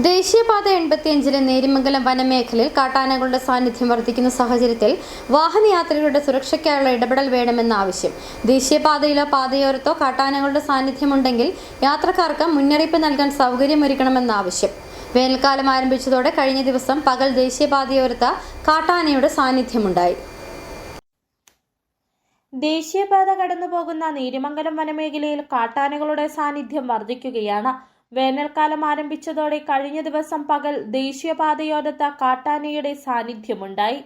ദേശീയപാത 85 നേരിമംഗലം വനമേഖലയിൽ കാട്ടാനകളുടെ സാന്നിധ്യം വർദ്ധിക്കുന്ന സാഹചര്യത്തിൽ വാഹനയാത്രികരുടെ സുരക്ഷയ്ക്കായുള്ള ഇടപെടൽ വേണമെന്ന ആവശ്യം. ദേശീയപാതയിലോ പാതയോരത്തോ കാട്ടാനകളുടെ സാന്നിധ്യമുണ്ടെങ്കിൽ യാത്രക്കാർക്ക് മുന്നറിയിപ്പ് നൽകാൻ സൗകര്യമൊരുക്കണമെന്ന ആവശ്യം. വേനൽക്കാലം ആരംഭിച്ചതോടെ കഴിഞ്ഞ ദിവസം പകൽ ദേശീയപാതയോരത്ത് കാട്ടാനയുടെ സാന്നിധ്യമുണ്ടായി. ദേശീയപാത കടന്നുപോകുന്ന നേരിമംഗലം വനമേഖലയിൽ കാട്ടാനകളുടെ സാന്നിധ്യം വർദ്ധിക്കുകയാണ്. വേനൽക്കാലം ആരംഭിച്ചതോടെ കഴിഞ്ഞ ദിവസം പകൽ ദേശീയപാതയോരത്ത് കാട്ടാനയുടെ സാന്നിധ്യമുണ്ടായി.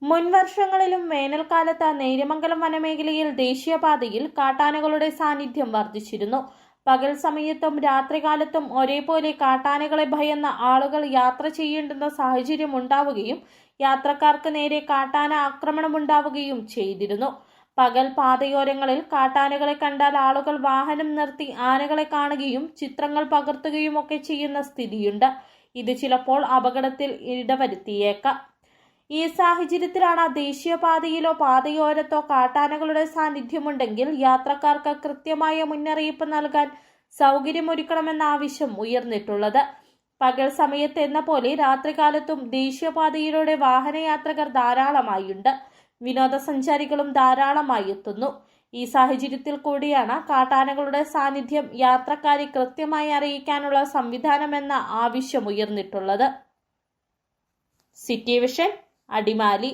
മുൻവർഷങ്ങളിലും വേനൽക്കാലത്ത് നേരിമംഗലം വനമേഖലയിൽ ദേശീയപാതയിൽ കാട്ടാനകളുടെ സാന്നിധ്യം വർദ്ധിച്ചിരുന്നു. പകൽ സമയത്തും രാത്രികാലത്തും ഒരേപോലെ കാട്ടാനകളെ ഭയന്ന ആളുകൾ യാത്ര ചെയ്യേണ്ടുന്ന സാഹചര്യം ഉണ്ടാവുകയും യാത്രക്കാർക്ക് നേരെ കാട്ടാന ആക്രമണമുണ്ടാവുകയും ചെയ്തിരുന്നു. പകൽ പാതയോരങ്ങളിൽ കാട്ടാനകളെ കണ്ടാൽ ആളുകൾ വാഹനം നിർത്തി ആനകളെ കാണുകയും ചിത്രങ്ങൾ പകർത്തുകയുമൊക്കെ ചെയ്യുന്ന സ്ഥിതിയുണ്ട്. ഇത് ചിലപ്പോൾ അപകടത്തിൽ ഇടവരുത്തിയേക്കാം. ഈ സാഹചര്യത്തിലാണ് ദേശീയപാതയിലോ പാതയോരത്തോ കാട്ടാനകളുടെ സാന്നിധ്യമുണ്ടെങ്കിൽ യാത്രക്കാർക്ക് കൃത്യമായ മുന്നറിയിപ്പ് നൽകാൻ സൗകര്യമൊരുക്കണമെന്ന ആവശ്യം ഉയർന്നിട്ടുള്ളത്. പകൽ സമയത്ത് എന്ന പോലെ രാത്രികാലത്തും ദേശീയപാതയിലൂടെ വാഹനയാത്രികർ ധാരാളമായുണ്ട്. വിനോദസഞ്ചാരികളും ധാരാളമായി എത്തുന്നു. ഈ സാഹചര്യത്തിൽ കൂടിയാണ് കാട്ടാനകളുടെ സാന്നിധ്യം യാത്രക്കാരെ കൃത്യമായി അറിയിക്കാനുള്ള സംവിധാനമെന്ന ആവശ്യമുയർന്നിട്ടുള്ളത്. City vision, Adimali.